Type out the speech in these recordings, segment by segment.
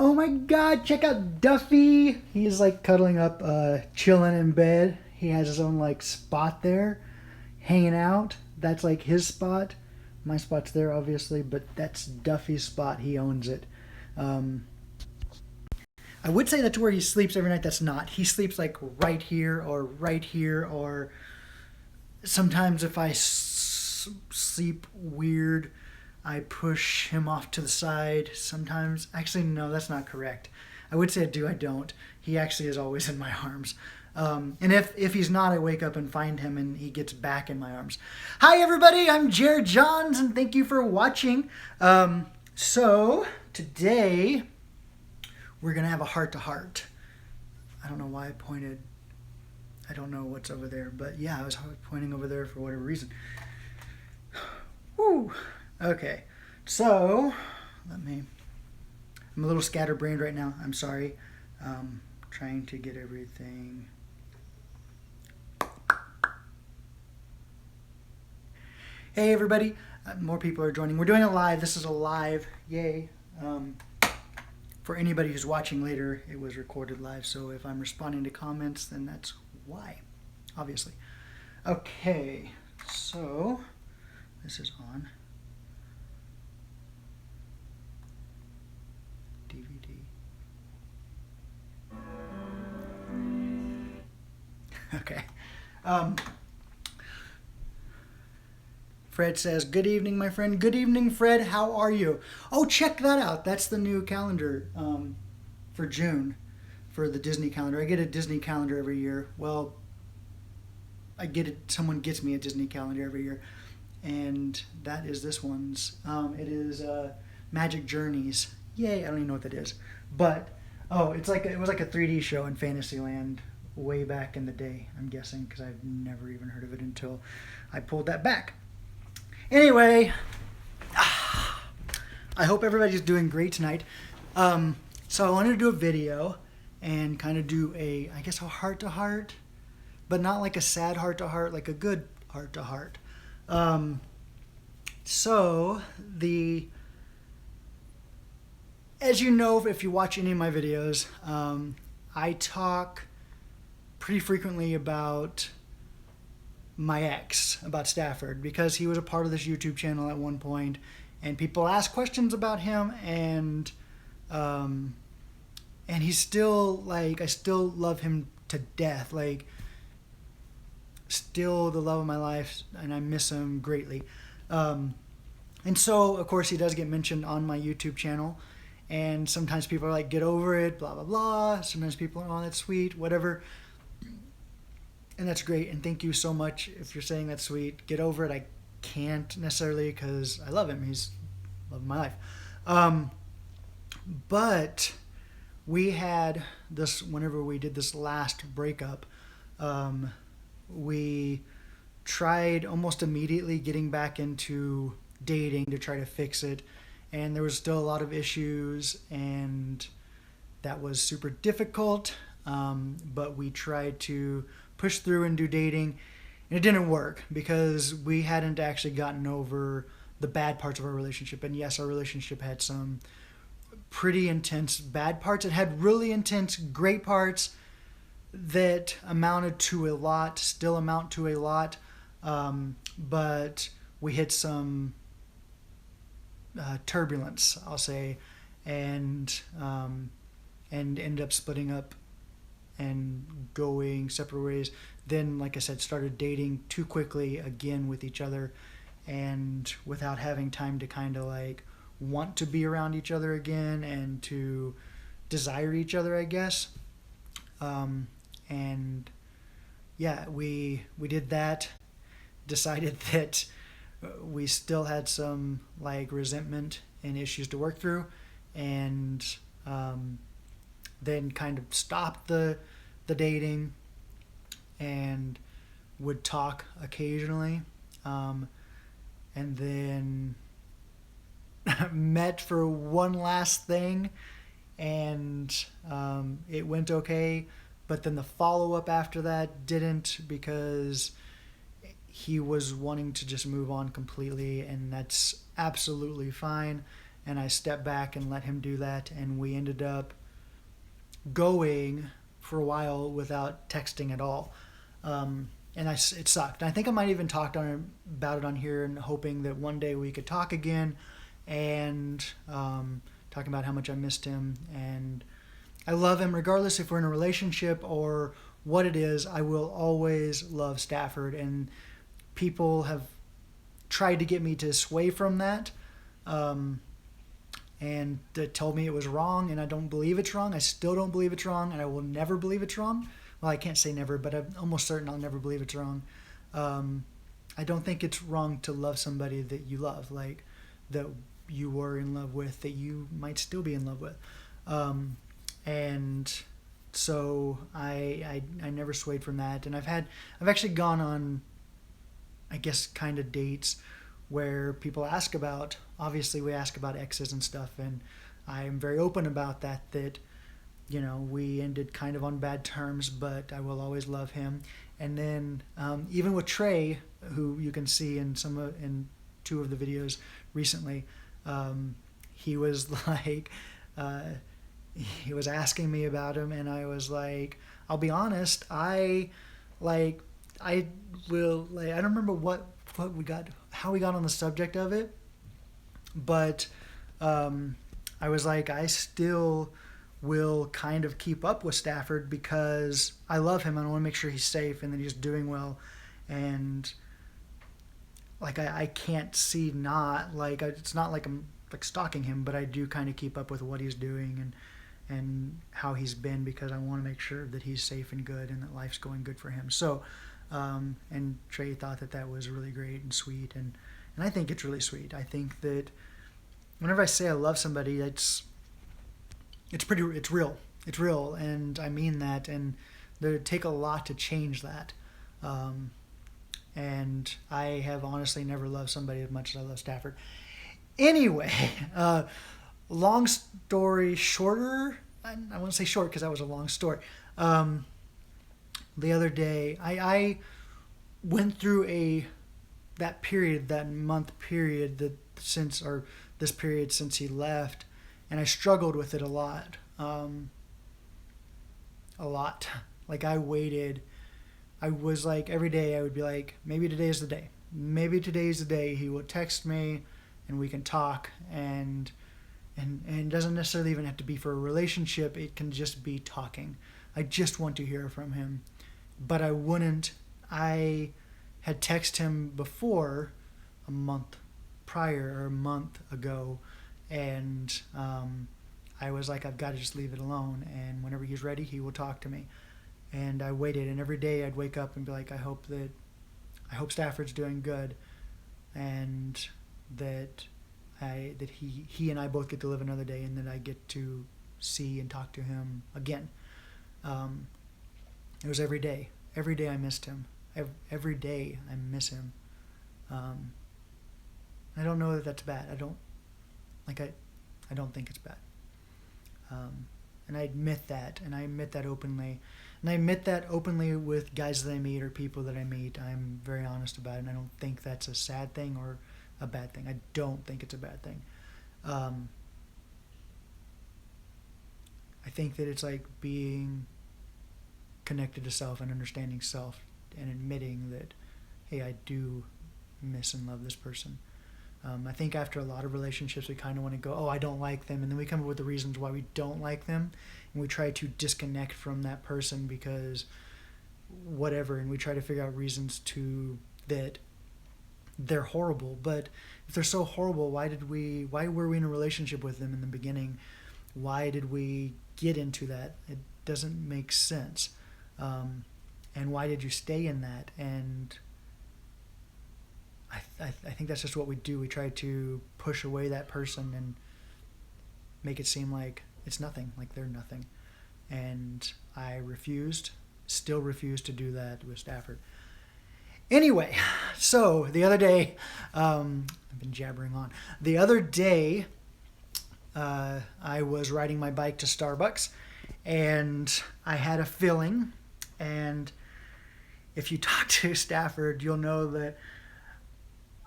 Oh my god, check out Duffy. He's like cuddling up, chilling in bed. He has his own like spot there, hanging out. That's like his spot. My spot's there, obviously, but that's Duffy's spot. He owns it. Um, I would say that's where he sleeps every night. That's not. He sleeps like right here or right here, or sometimes if I sleep weird, I push him off to the side. Sometimes, actually, no, that's not correct. I would say I do, I don't. He actually is always in my arms. And if he's not, I wake up and find him and he gets back in my arms. Hi, everybody. I'm Jared Johns, and thank you for watching. So, today, we're going to have a heart-to-heart. I don't know why I pointed. I don't know what's over there, but yeah, I was pointing over there for whatever reason. Woo. Okay, so I'm a little scatterbrained right now. I'm sorry. Trying to get everything. Hey, everybody. More people are joining. We're doing it live. This is a live. Yay. For anybody who's watching later, it was recorded live. So if I'm responding to comments, then that's why, obviously. Okay, so this is on. DVD. Okay. Fred says, good evening, my friend. Good evening, Fred. How are you? Oh, check that out. That's the new calendar for June for the Disney calendar. I get a Disney calendar every year. Well, I get it. Someone gets me a Disney calendar every year. And that is this one's. It is Magic Journeys. Yay, I don't even know what that is. But, oh, it was like a 3D show in Fantasyland way back in the day, I'm guessing, because I've never even heard of it until I pulled that back. Anyway, I hope everybody's doing great tonight. So I wanted to do a video and kind of do I guess a heart-to-heart, but not like a sad heart-to-heart, like a good heart-to-heart. So as you know, if you watch any of my videos, I talk pretty frequently about my ex, about Stafford, because he was a part of this YouTube channel at one point, and people ask questions about him, and he's still like, I still love him to death, like still the love of my life, and I miss him greatly. And so, of course, he does get mentioned on my YouTube channel, and sometimes people are like, get over it, blah, blah, blah. Sometimes people are, oh, that's sweet, whatever. And that's great, and thank you so much if you're saying that's sweet. Get over it. I can't necessarily because I love him. He's love of my life. But we had this, whenever we did this last breakup, we tried almost immediately getting back into dating to try to fix it. And there was still a lot of issues, and that was super difficult. But we tried to push through and do dating, and it didn't work because we hadn't actually gotten over the bad parts of our relationship. And yes, our relationship had some pretty intense bad parts. It had really intense great parts that amounted to a lot, still amount to a lot, but we hit some turbulence, I'll say, and ended up splitting up and going separate ways. Then, like I said, started dating too quickly again with each other, and without having time to kind of like want to be around each other again and to desire each other, I guess. And yeah, we did that, decided that we still had some like resentment and issues to work through, and then kind of stopped the dating and would talk occasionally, and then met for one last thing, and it went okay, but then the follow-up after that didn't, because he was wanting to just move on completely, and that's absolutely fine. and I stepped back and let him do that, and we ended up going for a while without texting at all. And it sucked. I think I might even talked about it on here, and hoping that one day we could talk again, and talking about how much I missed him. And I love him regardless if we're in a relationship or what it is. I will always love Stafford, and people have tried to get me to sway from that, and told me it was wrong, and I don't believe it's wrong. I still don't believe it's wrong, and I will never believe it's wrong. Well, I can't say never, but I'm almost certain I'll never believe it's wrong. I don't think it's wrong to love somebody that you love, like that you were in love with, that you might still be in love with. And so I never swayed from that. And I've actually gone on, I guess, kind of dates where people ask about, obviously we ask about exes and stuff, and I'm very open about that, we ended kind of on bad terms, but I will always love him. And then even with Trey, who you can see in two of the videos recently, he was like, he was asking me about him, and I was like, I'll be honest, I don't remember how we got on the subject of it, but I was like, I still will kind of keep up with Stafford because I love him and I want to make sure he's safe and that he's doing well. And like I can't see it's not like I'm like stalking him, but I do kind of keep up with what he's doing and how he's been, because I want to make sure that he's safe and good and that life's going good for him. So and Trey thought that was really great and sweet, and I think it's really sweet. I think that whenever I say I love somebody, it's real, and I mean that, and it would take a lot to change that. And I have honestly never loved somebody as much as I love Stafford. Anyway, long story shorter, I won't say short because that was a long story. The other day, I went through that month period this period since he left, and I struggled with it a lot. Like I waited. I was like, every day I would be like, maybe today's the day. Maybe today's the day he will text me and we can talk, and it doesn't necessarily even have to be for a relationship. It can just be talking. I just want to hear from him. But I wouldn't. I had texted him before, a month ago, and I was like, I've got to just leave it alone, and whenever he's ready, he will talk to me. And I waited, and every day I'd wake up and be like, I hope Stafford's doing good, and that he and I both get to live another day, and that I get to see and talk to him again. It was every day. Every day I missed him. Every day I miss him. I don't know that that's bad. I don't think it's bad. And I admit that, and I admit that openly. And I admit that openly with guys that I meet or people that I meet. I'm very honest about it, and I don't think that's a sad thing or a bad thing. I don't think it's a bad thing. I think that it's like being connected to self and understanding self and admitting that, hey, I do miss and love this person. I think after a lot of relationships, we kind of want to go, oh, I don't like them. And then we come up with the reasons why we don't like them. And we try to disconnect from that person because whatever. And we try to figure out reasons that they're horrible. But if they're so horrible, why were we in a relationship with them in the beginning? Why did we get into that? It doesn't make sense. And why did you stay in that? And I think that's just what we do. We try to push away that person and make it seem like it's nothing, like they're nothing. And I still refuse to do that with Stafford. Anyway, so the other day, I've been jabbering on. The other day, I was riding my bike to Starbucks, and I had a feeling. And if you talk to Stafford, you'll know that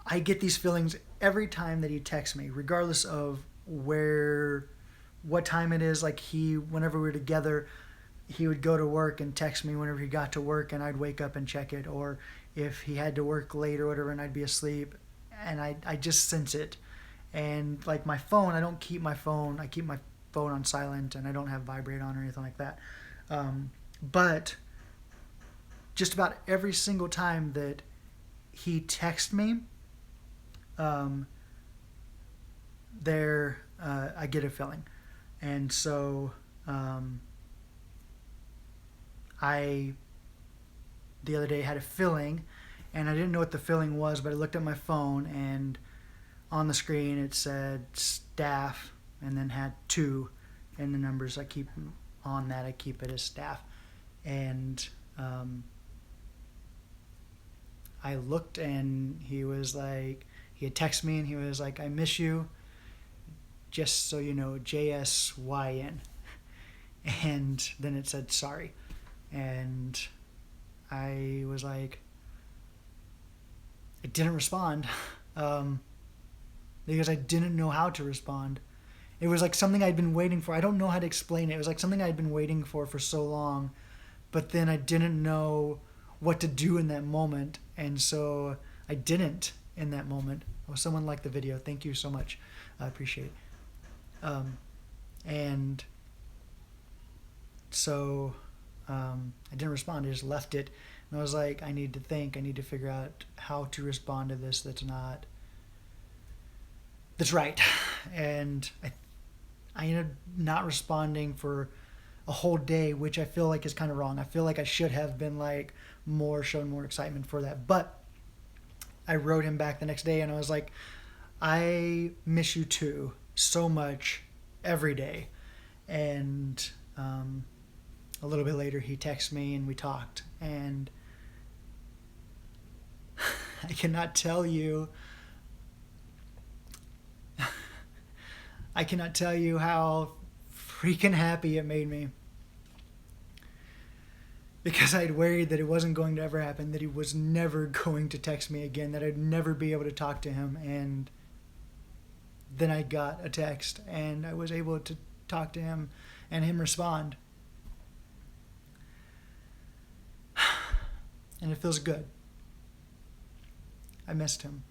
I get these feelings every time that he texts me, regardless of what time it is. Like whenever we were together, he would go to work and text me whenever he got to work, and I'd wake up and check it. Or if he had to work late or whatever, and I'd be asleep, and I just sense it. And like my phone, I don't keep my phone. I keep my phone on silent, and I don't have vibrate on or anything like that. But just about every single time that he texts me, I get a feeling. And so I the other day had a feeling, and I didn't know what the feeling was, but I looked at my phone, and on the screen it said staff, and then had 2 in the numbers. I keep on that. I keep it as staff. And I looked, and he had texted me, and he was like, I miss you, just so you know, JSYN. And then it said sorry. And I was like, I didn't respond because I didn't know how to respond. It was like something I'd been waiting for. I don't know how to explain it. It was like something I'd been waiting for so long, but then I didn't know what to do in that moment. And so I didn't in that moment. Oh, someone liked the video. Thank you so much. I appreciate it. And so I didn't respond. I just left it. And I was like, I need to think. I need to figure out how to respond to this that's right. And I ended up not responding for a whole day, which I feel like is kind of wrong. I feel like I should have been like shown more excitement for that. But I wrote him back the next day, and I was like, I miss you too so much every day. And a little bit later he texted me, and we talked, and I cannot tell you how freaking happy it made me, because I'd worried that it wasn't going to ever happen, that he was never going to text me again, that I'd never be able to talk to him. And then I got a text, and I was able to talk to him and him respond. And it feels good. I missed him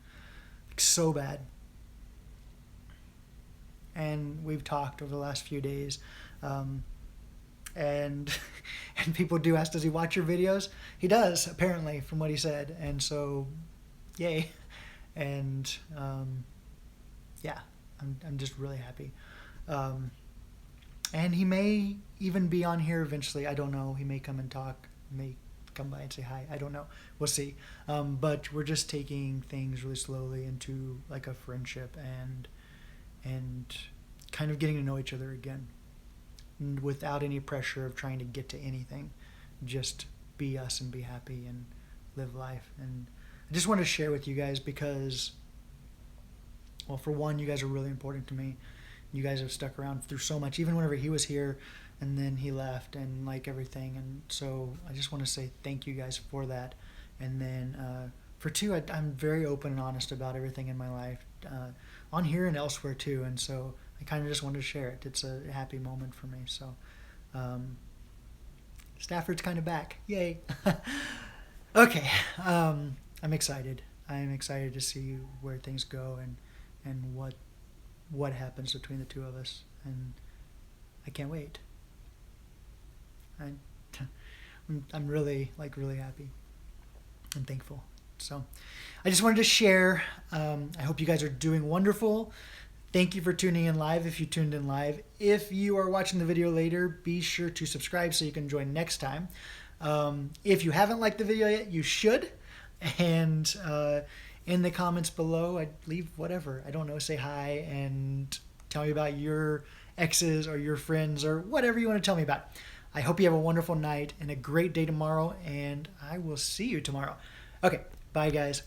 so bad. And we've talked over the last few days. And people do ask, does he watch your videos? He does, apparently, from what he said. And so, yay. And yeah, I'm just really happy. And he may even be on here eventually. I don't know. He may come and talk. May come by and say hi. I don't know. We'll see. But we're just taking things really slowly into like a friendship, and kind of getting to know each other again, without any pressure of trying to get to anything. Just be us and be happy and live life. And I just want to share with you guys because, well, for one, you guys are really important to me. You guys have stuck around through so much, even whenever he was here and then he left, and like everything. And so I just want to say thank you guys for that. And then for two, I'm very open and honest about everything in my life, on here and elsewhere too. And so I kind of just wanted to share it. It's a happy moment for me. So Stafford's kind of back. Yay. Okay. I'm excited. I'm excited to see where things go and what happens between the two of us. And I can't wait. I'm really happy and thankful. So I just wanted to share. I hope you guys are doing wonderful. Thank you for tuning in live if you tuned in live. If you are watching the video later, be sure to subscribe so you can join next time. If you haven't liked the video yet, you should. And in the comments below, I'd leave whatever. I don't know, say hi and tell me about your exes or your friends or whatever you want to tell me about. I hope you have a wonderful night and a great day tomorrow, and I will see you tomorrow. Okay, bye guys.